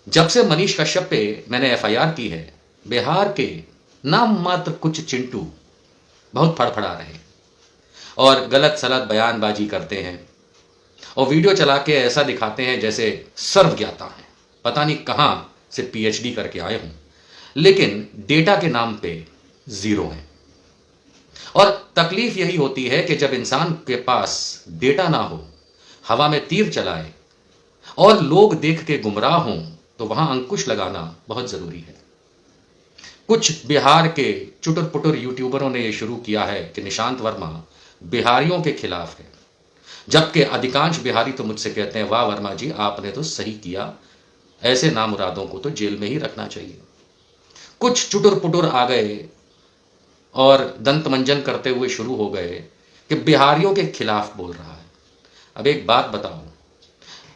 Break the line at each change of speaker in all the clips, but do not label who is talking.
जब से मनीष कश्यप पे मैंने एफआईआर की है, बिहार के नाम मात्र कुछ चिंटू बहुत फड़फड़ा रहे हैं और गलत सलत बयानबाजी करते हैं और वीडियो चला के ऐसा दिखाते हैं जैसे सर्वज्ञाता हैं, पता नहीं कहां से पीएचडी करके आए हों, लेकिन डेटा के नाम पे जीरो हैं। और तकलीफ यही होती है कि जब इंसान के पास डेटा ना हो, हवा में तीर चलाए और लोग देख के गुमराह हों, तो वहां अंकुश लगाना बहुत जरूरी है। कुछ बिहार के चुटुर पुटुर यूट्यूबरों ने यह शुरू किया है कि निशांत वर्मा बिहारियों के खिलाफ है, जबकि अधिकांश बिहारी तो मुझसे कहते हैं, वाह वर्मा जी आपने तो सही किया, ऐसे नामुरादों को तो जेल में ही रखना चाहिए। कुछ चुटुर पुटुर आ गए और दंत मंजन करते हुए शुरू हो गए कि बिहारियों के खिलाफ बोल रहा है। अब एक बात बताओ,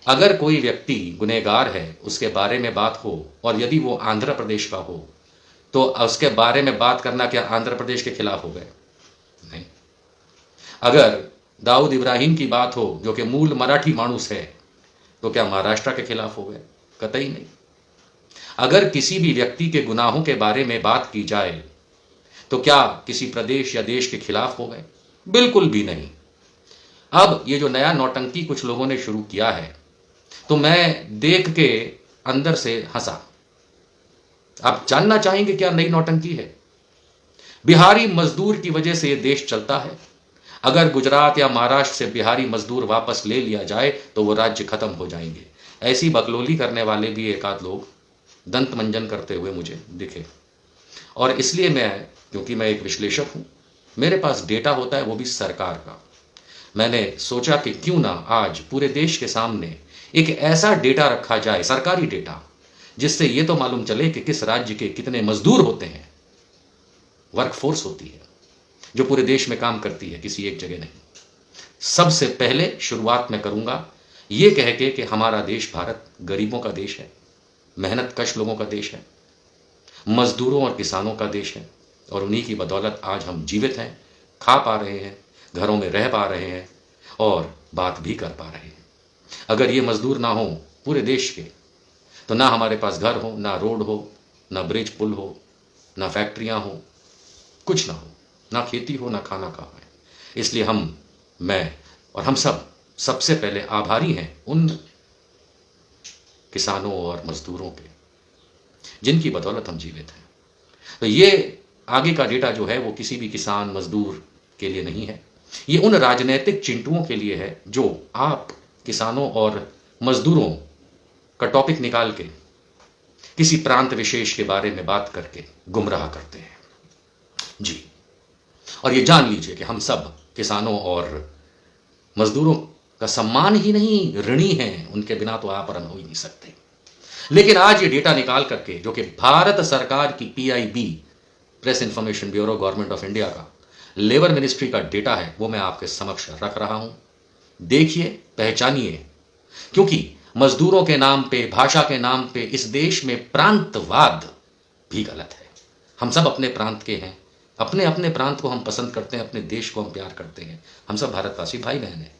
अगर कोई व्यक्ति गुनहगार है, उसके बारे में बात हो और यदि वो आंध्र प्रदेश का हो, तो उसके बारे में बात करना क्या आंध्र प्रदेश के खिलाफ हो गए? नहीं। अगर दाऊद इब्राहिम की बात हो जो कि मूल मराठी मानुस है, तो क्या महाराष्ट्र के खिलाफ हो गए? कतई नहीं। अगर किसी भी व्यक्ति के गुनाहों के बारे में बात की जाए तो क्या किसी प्रदेश या देश के खिलाफ हो गए? बिल्कुल भी नहीं। अब ये जो नया नौटंकी कुछ लोगों ने शुरू किया है, तो मैं देख के अंदर से हंसा। आप जानना चाहेंगे क्या नई नौटंकी है? बिहारी मजदूर की वजह से यह देश चलता है। अगर गुजरात या महाराष्ट्र से बिहारी मजदूर वापस ले लिया जाए तो वो राज्य खत्म हो जाएंगे। ऐसी बकलोली करने वाले भी एक आध लोग दंत मंजन करते हुए मुझे दिखे, और इसलिए क्योंकि मैं एक विश्लेषक हूं, मेरे पास डेटा होता है, वो भी सरकार का। मैंने सोचा कि क्यों ना आज पूरे देश के सामने एक ऐसा डेटा रखा जाए, सरकारी डेटा, जिससे ये तो मालूम चले कि किस राज्य के कितने मजदूर होते हैं, वर्कफोर्स होती है जो पूरे देश में काम करती है, किसी एक जगह नहीं। सबसे पहले शुरुआत मैं करूंगा ये कह के कि हमारा देश भारत गरीबों का देश है, मेहनत कश लोगों का देश है, मजदूरों और किसानों का देश है, और उन्हीं की बदौलत आज हम जीवित हैं, खा पा रहे हैं, घरों में रह पा रहे हैं और बात भी कर पा रहे हैं। अगर ये मजदूर ना हो पूरे देश के, तो ना हमारे पास घर हो, ना रोड हो, ना ब्रिज पुल हो, ना फैक्ट्रियां हो, कुछ ना हो, ना खेती हो, ना खाना कहाँ है। इसलिए मैं और हम सबसे पहले आभारी हैं उन किसानों और मजदूरों के जिनकी बदौलत हम जीवित हैं। तो ये आगे का डेटा जो है वो किसी भी किसान मजदूर के लिए नहीं है, ये उन राजनीतिक चिंटुओं के लिए है जो आप किसानों और मजदूरों का टॉपिक निकाल के किसी प्रांत विशेष के बारे में बात करके गुमराह करते हैं जी। और ये जान लीजिए कि हम सब किसानों और मजदूरों का सम्मान ही नहीं, ऋणी हैं, उनके बिना तो आप रन हो ही नहीं सकते। लेकिन आज ये डेटा निकाल करके, जो कि भारत सरकार की PIB, press information bureau, government of India का लेबर मिनिस्ट्री का डेटा है, वो मैं आपके समक्ष रख रहा हूं। देखिए, पहचानिए, क्योंकि मजदूरों के नाम पे, भाषा के नाम पे इस देश में प्रांतवाद भी गलत है। हम सब अपने प्रांत के हैं, अपने अपने प्रांत को हम पसंद करते हैं, अपने देश को हम प्यार करते हैं, हम सब भारतवासी भाई बहन हैं।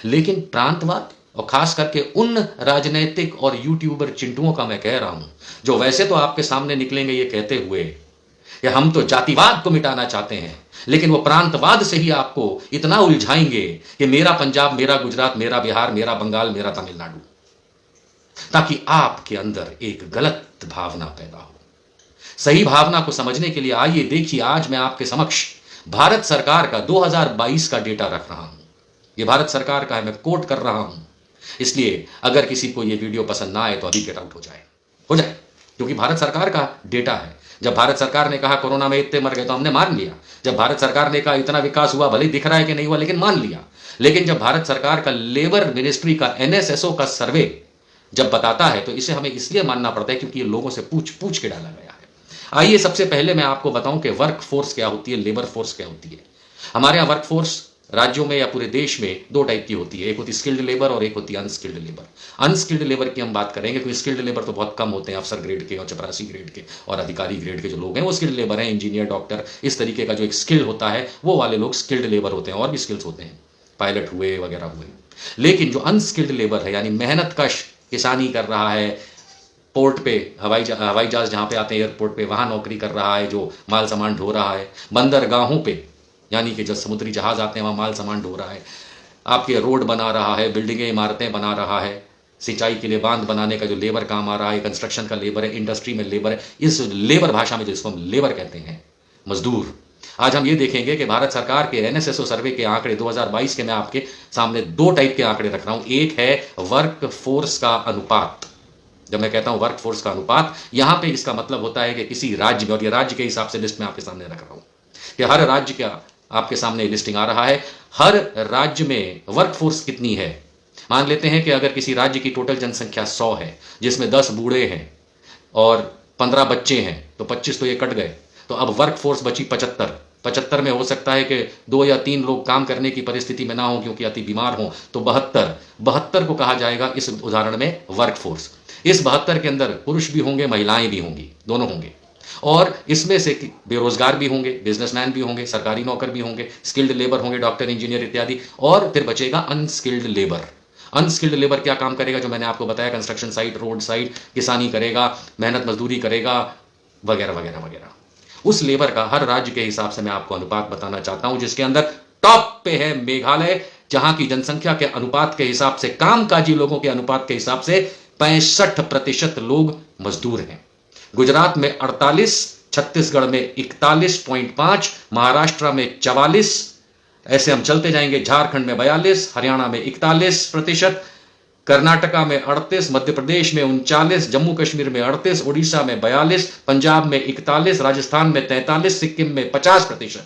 लेकिन प्रांतवाद, और खास करके उन राजनीतिक और यूट्यूबर चिंटुओं का मैं कह रहा हूं, जो वैसे तो आपके सामने निकलेंगे ये कहते हुए कि हम तो जातिवाद को मिटाना चाहते हैं, लेकिन वो प्रांतवाद से ही आपको इतना उलझाएंगे कि मेरा पंजाब, मेरा गुजरात, मेरा बिहार, मेरा बंगाल, मेरा तमिलनाडु, ताकि आपके अंदर एक गलत भावना पैदा हो। सही भावना को समझने के लिए आइए देखिए, आज मैं आपके समक्ष भारत सरकार का 2022 का डेटा रख रहा हूं। यह भारत सरकार का है, मैं कोट कर रहा हूं। इसलिए अगर किसी को यह वीडियो पसंद ना आए तो अभी गेट आउट हो जाए, क्योंकि भारत सरकार का डेटा है। जब भारत सरकार ने कहा कोरोना में इतने मर गए तो हमने मान लिया। जब भारत सरकार ने कहा इतना विकास हुआ, भले दिख रहा है कि नहीं हुआ, लेकिन मान लिया। लेकिन जब भारत सरकार का लेबर मिनिस्ट्री का एनएसएसओ का सर्वे जब बताता है, तो इसे हमें इसलिए मानना पड़ता है क्योंकि ये लोगों से पूछ पूछ के डाला गया है। आइए सबसे पहले मैं आपको बताऊं कि वर्क फोर्स क्या होती है, लेबर फोर्स क्या होती है। हमारे यहाँ वर्क फोर्स राज्यों में या पूरे देश में दो टाइप की होती है, एक होती स्किल्ड लेबर और एक होती अनस्किल्ड लेबर। अनस्किल्ड लेबर की हम बात करेंगे, क्योंकि स्किल्ड लेबर तो बहुत कम होते हैं, अफसर ग्रेड के और चपरासी ग्रेड के और अधिकारी ग्रेड के जो लोग हैं वो स्किल्ड लेबर हैं। इंजीनियर, डॉक्टर, इस तरीके का जो एक स्किल होता है वो वाले लोग स्किल्ड लेबर होते हैं। और भी स्किल्स होते हैं, पायलट हुए वगैरह हुए। लेकिन जो अनस्किल्ड लेबर है, यानी मेहनत कश किसानी कर रहा है, पोर्ट पे हवाई जहाज जहाँ पे आते हैं एयरपोर्ट पे, वहाँ नौकरी कर रहा है जो माल सामान ढो रहा है। बंदरगाहों पे यानी कि जब समुद्री जहाज आते हैं वहाँ माल सामान ढो रहा है। आपके रोड बना रहा है, बिल्डिंगें इमारतें बना रहा है, सिंचाई के लिए बांध बनाने का जो लेबर काम आ रहा है, कंस्ट्रक्शन का लेबर है, इंडस्ट्री में लेबर है। इस लेबर भाषा में जिसको हम लेबर कहते हैं, मजदूर। आज हम ये देखेंगे कि भारत सरकार के एनएसएसओ सर्वे के आंकड़े 2022 के मैं आपके सामने दो टाइप के आंकड़े रख रहा हूं। एक है वर्क फोर्स का अनुपात। जब मैं कहता हूं वर्क फोर्स का अनुपात, यहां पे इसका मतलब होता है कि किसी राज्य में, और ये राज्य के हिसाब से लिस्ट में आपके सामने रख रहा हूं कि हर राज्य का आपके सामने लिस्टिंग आ रहा है, हर राज्य में वर्क फोर्स कितनी है। मान लेते हैं कि अगर किसी राज्य की टोटल जनसंख्या 100 है, जिसमें 10 बूढ़े हैं और 15 बच्चे हैं, तो 25 तो ये कट गए, तो अब वर्क फोर्स बची 75 में हो सकता है कि 2 या 3 लोग काम करने की परिस्थिति में ना हो क्योंकि अति बीमार हो, तो 72 को कहा जाएगा इस उदाहरण में वर्क फोर्स। इस 72 के अंदर पुरुष भी होंगे, महिलाएं भी होंगी, दोनों होंगे, और इसमें से बेरोजगार भी होंगे, बिजनेसमैन भी होंगे, सरकारी नौकर भी होंगे, स्किल्ड लेबर होंगे, डॉक्टर, इंजीनियर इत्यादि, और फिर बचेगा अनस्किल्ड लेबर। अनस्किल्ड लेबर क्या काम करेगा, जो मैंने आपको बताया, कंस्ट्रक्शन साइट, रोड साइट, किसानी करेगा, मेहनत मजदूरी करेगा, वगैरह वगैरह वगैरह। उस लेबर का हर राज्य के हिसाब से मैं आपको अनुपात बताना चाहता हूं, जिसके अंदर टॉप पे है मेघालय, जहां की जनसंख्या के अनुपात के हिसाब से, कामकाजी लोगों के अनुपात के हिसाब से 65% लोग मजदूर हैं। गुजरात में 48, छत्तीसगढ़ में 41.5, महाराष्ट्र में 44, ऐसे हम चलते जाएंगे, झारखंड में 42, हरियाणा में 41%, कर्नाटका में 38, मध्य प्रदेश में 39, जम्मू कश्मीर में 38, उड़ीसा में 42, पंजाब में 41, राजस्थान में 43, सिक्किम में 50%।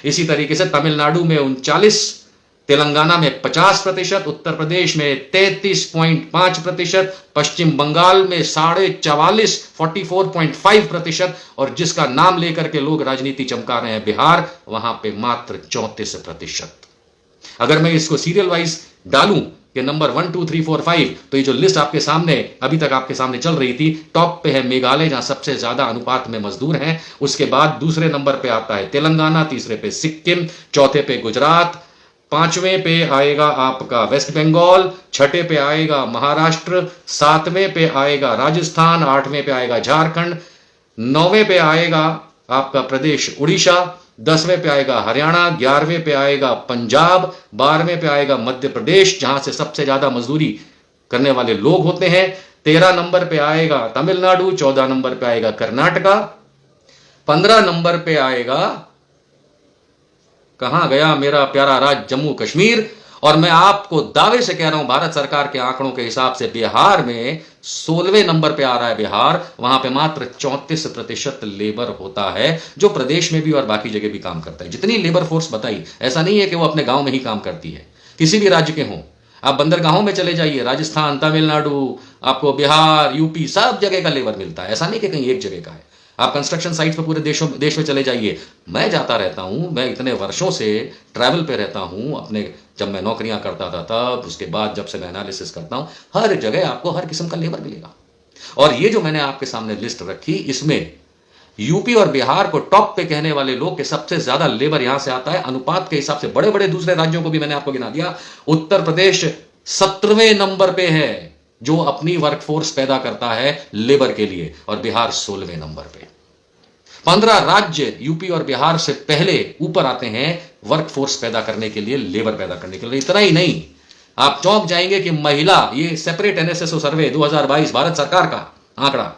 इसी तरीके से तमिलनाडु में 39, तेलंगाना में 50%, उत्तर प्रदेश में 33.5%, पश्चिम बंगाल में 44.5%, 44.5%, और जिसका नाम लेकर के लोग राजनीति चमका रहे हैं, बिहार, वहां पे मात्र 34%। अगर मैं इसको सीरियल वाइज डालूं कि नंबर 1 2 3 4 5, तो ये जो लिस्ट आपके सामने अभी तक आपके सामने चल रही थी, टॉप पे है मेघालय जहां सबसे ज्यादा अनुपात में मजदूर हैं। उसके बाद दूसरे नंबर पे आता है तेलंगाना, तीसरे पे सिक्किम, चौथे पे गुजरात, पांचवें पे आएगा आपका वेस्ट बंगाल, छठे पे आएगा महाराष्ट्र, सातवें पे आएगा राजस्थान, आठवें पे आएगा झारखंड, नौवें पे आएगा आपका प्रदेश उड़ीसा, 10वें पे आएगा हरियाणा, 11वें पे आएगा पंजाब, 12वें पे आएगा मध्य प्रदेश जहां से सबसे ज्यादा मजदूरी करने वाले लोग होते हैं, 13 नंबर पे आएगा तमिलनाडु, 14 नंबर पे आएगा कर्नाटका, 15 नंबर पे आएगा, कहां गया मेरा प्यारा राज्य जम्मू कश्मीर, और मैं आपको दावे से कह रहा हूं भारत सरकार के आंकड़ों के हिसाब से बिहार में 16वें नंबर पे आ रहा है बिहार। वहां पे मात्र 34% लेबर होता है, जो प्रदेश में भी और बाकी जगह भी काम करता है। जितनी लेबर फोर्स बताई, ऐसा नहीं है कि वो अपने गांव में ही काम करती है, किसी भी राज्य के हों। आप बंदरगाहों में चले जाइए, राजस्थान, तमिलनाडु, आपको बिहार, यूपी, सब जगह का लेबर मिलता है, ऐसा नहीं कि कहीं एक जगह का है। आप कंस्ट्रक्शन साइट्स पर पूरे देश में चले जाइए, मैं जाता रहता हूं, मैं इतने वर्षों से ट्रैवल पे रहता हूं, अपने जब मैं नौकरियां करता था तब, उसके बाद जब से मैं एनालिसिस करता हूं, हर जगह आपको हर किस्म का लेबर मिलेगा। और ये जो मैंने आपके सामने लिस्ट रखी, इसमें यूपी और बिहार को टॉप पे कहने वाले लोग के सबसे ज्यादा लेबर यहां से आता है। अनुपात के हिसाब से बड़े बड़े दूसरे राज्यों को भी मैंने आपको गिना दिया। उत्तर प्रदेश 17वें नंबर पे है जो अपनी वर्कफोर्स पैदा करता है लेबर के लिए, और बिहार 16वें नंबर पे। 15 राज्य यूपी और बिहार से पहले ऊपर आते हैं वर्कफोर्स पैदा करने के लिए, लेबर पैदा करने के लिए। इतना ही नहीं, आप चौंक जाएंगे कि महिला, ये सेपरेट एनएसएसओ सर्वे 2022 भारत सरकार का आंकड़ा,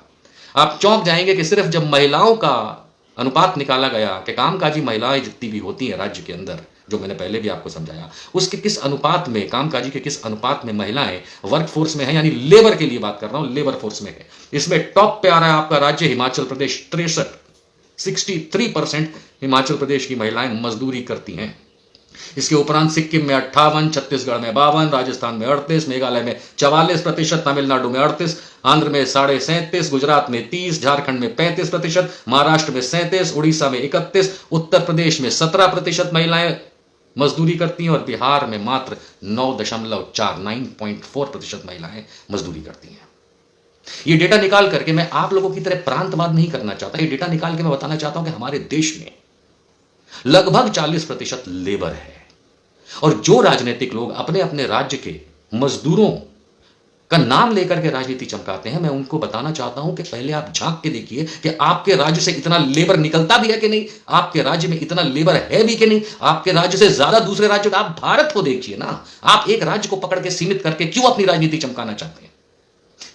आप चौंक जाएंगे कि सिर्फ जब महिलाओं का अनुपात निकाला गया कि कामकाजी महिलाएं जितनी भी होती हैं राज्य के अंदर, जो मैंने पहले भी आपको समझाया, उसके किस अनुपात में, कामकाजी के किस अनुपात में महिलाएं वर्कफोर्स में है, यानी लेबर के लिए बात कर रहा हूं, लेबर फोर्स में है। इसमें टॉप पे आ रहा है आपका राज्य हिमाचल प्रदेश, 63% हिमाचल प्रदेश की महिलाएं मजदूरी करती हैं। इसके उपरांत सिक्किम में 58, छत्तीसगढ़ में 52, राजस्थान में 38, मेघालय में 44%, तमिलनाडु में 38, आंध्र में 37.5%, गुजरात में 30%, झारखंड में 35%, महाराष्ट्र में 37%, उड़ीसा में 31%, उत्तर प्रदेश में 17% महिलाएं मजदूरी करती हैं, और बिहार में मात्र 9.4% महिलाएं मजदूरी करती हैं। ये डेटा निकाल करके मैं आप लोगों की तरह प्रांतवाद नहीं करना चाहता, ये डेटा निकाल के मैं बताना चाहता हूं कि हमारे देश में लगभग 40% लेबर है, और जो राजनीतिक लोग अपने अपने राज्य के मजदूरों का नाम लेकर के राजनीति चमकाते हैं, मैं उनको बताना चाहता हूं कि पहले आप झांक के देखिए कि आपके राज्य से इतना लेबर निकलता भी है कि नहीं, आपके राज्य में इतना लेबर है भी कि नहीं, आपके राज्य से ज्यादा दूसरे राज्य, आप भारत को देखिए ना, आप एक राज्य को पकड़ के सीमित करके क्यों अपनी राजनीति चमकाना चाहते हैं?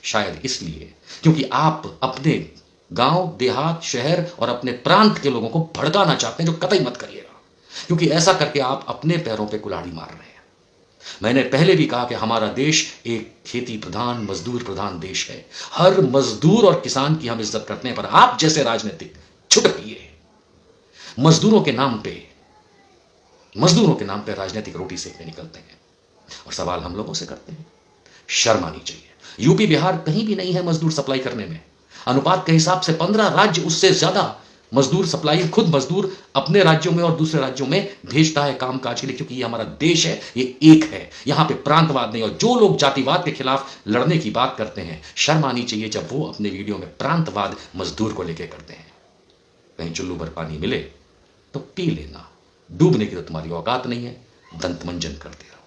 शायद इसलिए क्योंकि आप अपने गांव, देहात, शहर और अपने प्रांत के लोगों को भड़काना चाहते हैं, जो कतई मत करिएगा, क्योंकि ऐसा करके आप अपने पैरों पे कुल्हाड़ी मार रहे हैं। मैंने पहले भी कहा कि हमारा देश एक खेती प्रधान, मजदूर प्रधान देश है। हर मजदूर और किसान की हम इज्जत करते हैं, पर आप जैसे राजनीतिक छुटकिए मजदूरों के नाम पे राजनीतिक रोटी सेकने निकलते हैं और सवाल हम लोगों से करते हैं। शर्म आनी चाहिए। यूपी बिहार कहीं भी नहीं है मजदूर सप्लाई करने में। अनुपात के हिसाब से 15 राज्य उससे ज्यादा मजदूर सप्लाई, खुद मजदूर अपने राज्यों में और दूसरे राज्यों में भेजता है काम काज के लिए, क्योंकि ये हमारा देश है, ये एक है, यहां पे प्रांतवाद नहीं। और जो लोग जातिवाद के खिलाफ लड़ने की बात करते हैं, शर्म आनी चाहिए जब वो अपने वीडियो में प्रांतवाद मजदूर को लेकर करते हैं। कहीं चुल्लू भर पानी मिले तो पी लेना, डूबने की तो तुम्हारी औकात नहीं है। दंतमंजन करते रहो।